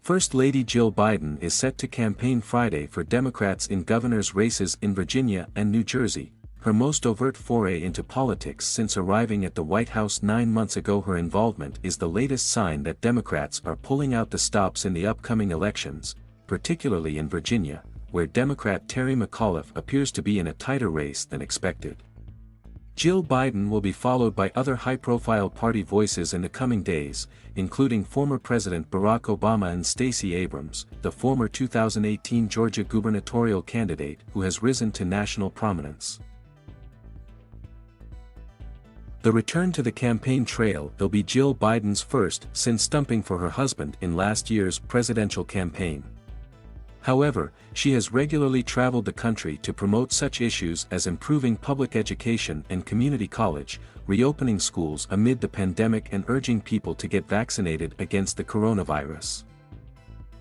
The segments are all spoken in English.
First Lady Jill Biden is set to campaign Friday for Democrats in governors' races in Virginia and New Jersey, her most overt foray into politics since arriving at the White House 9 months ago. Her involvement is the latest sign that Democrats are pulling out the stops in the upcoming elections, particularly in Virginia, where Democrat Terry McAuliffe appears to be in a tighter race than expected. Jill Biden will be followed by other high-profile party voices in the coming days, including former President Barack Obama and Stacey Abrams, the former 2018 Georgia gubernatorial candidate who has risen to national prominence. The return to the campaign trail will be Jill Biden's first since stumping for her husband in last year's presidential campaign. However, she has regularly traveled the country to promote such issues as improving public education and community college, reopening schools amid the pandemic, and urging people to get vaccinated against the coronavirus.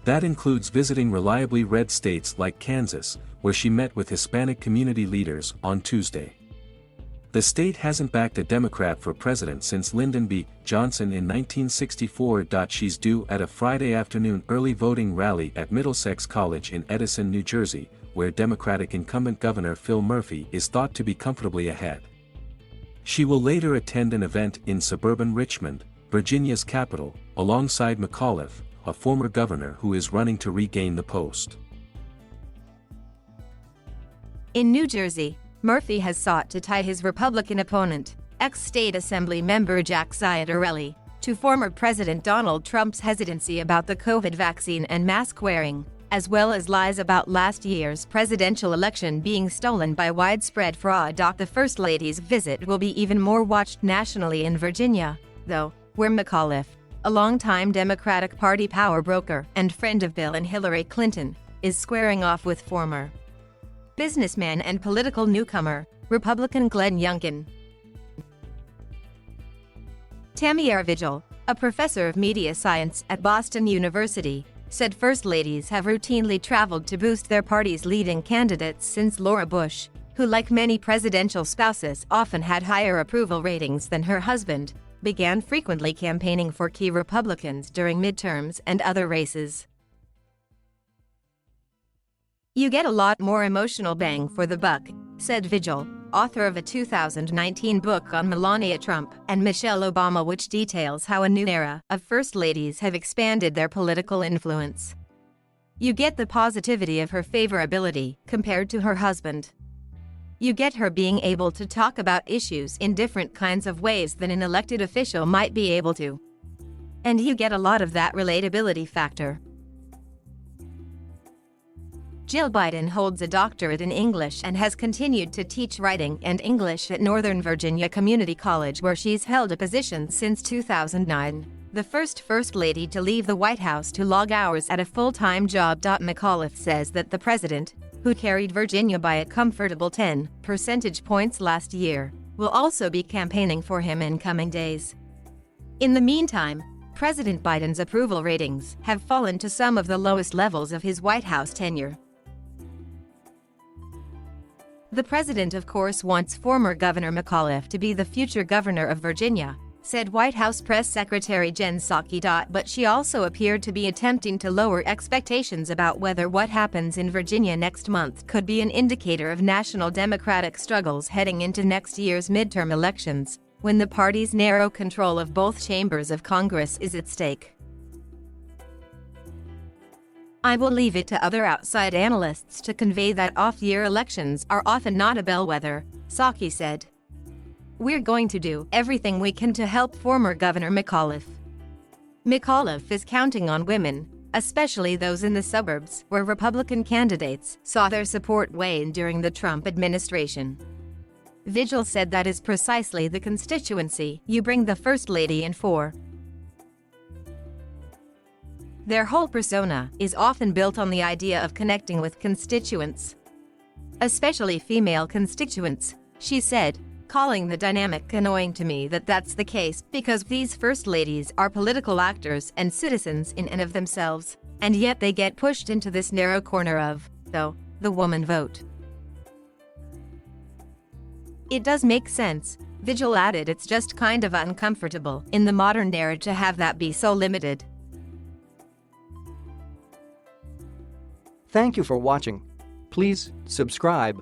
That includes visiting reliably red states like Kansas, where she met with Hispanic community leaders on Tuesday. The state hasn't backed a Democrat for president since Lyndon B. Johnson in 1964. She's due at a Friday afternoon early voting rally at Middlesex College in Edison, New Jersey, where Democratic incumbent Governor Phil Murphy is thought to be comfortably ahead. She will later attend an event in suburban Richmond, Virginia's capital, alongside McAuliffe, a former governor who is running to regain the post. In New Jersey, Murphy has sought to tie his Republican opponent, ex-State Assembly member Jack Ciattarelli, to former President Donald Trump's hesitancy about the COVID vaccine and mask wearing, as well as lies about last year's presidential election being stolen by widespread fraud. The First Lady's visit will be even more watched nationally in Virginia, though, where McAuliffe, a longtime Democratic Party power broker and friend of Bill and Hillary Clinton, is squaring off with former businessman and political newcomer, Republican Glenn Youngkin. Tammy Vigil, a professor of media science at Boston University, said First Ladies have routinely traveled to boost their party's leading candidates since Laura Bush, who like many presidential spouses often had higher approval ratings than her husband, began frequently campaigning for key Republicans during midterms and other races. "You get a lot more emotional bang for the buck," said Vigil, author of a 2019 book on Melania Trump and Michelle Obama, which details how a new era of First Ladies have expanded their political influence. "You get the positivity of her favorability compared to her husband. You get her being able to talk about issues in different kinds of ways than an elected official might be able to. And you get a lot of that relatability factor." Jill Biden holds a doctorate in English and has continued to teach writing and English at Northern Virginia Community College, where she's held a position since 2009. The First Lady to leave the White House to log hours at a full-time job. McAuliffe says that the president, who carried Virginia by a comfortable 10 percentage points last year, will also be campaigning for him in coming days. In the meantime, President Biden's approval ratings have fallen to some of the lowest levels of his White House tenure. The president, of course, wants former Governor McAuliffe to be the future governor of Virginia, said White House Press Secretary Jen Psaki. But she also appeared to be attempting to lower expectations about whether what happens in Virginia next month could be an indicator of national Democratic struggles heading into next year's midterm elections, when the party's narrow control of both chambers of Congress is at stake. "I will leave it to other outside analysts to convey that off-year elections are often not a bellwether," Psaki said. "We're going to do everything we can to help former Governor McAuliffe. McAuliffe is counting on women, especially those in the suburbs where Republican candidates saw their support wane during the Trump administration." Vigil said that is precisely the constituency you bring the First Lady in for. Their whole persona is often built on the idea of connecting with constituents, especially female constituents, she said, calling the dynamic annoying to me that that's the case because these First Ladies are political actors and citizens in and of themselves, and yet they get pushed into this narrow corner of, though, the woman vote. "It does make sense," Vigil added. "It's just kind of uncomfortable in the modern era to have that be so limited." Thank you for watching. Please subscribe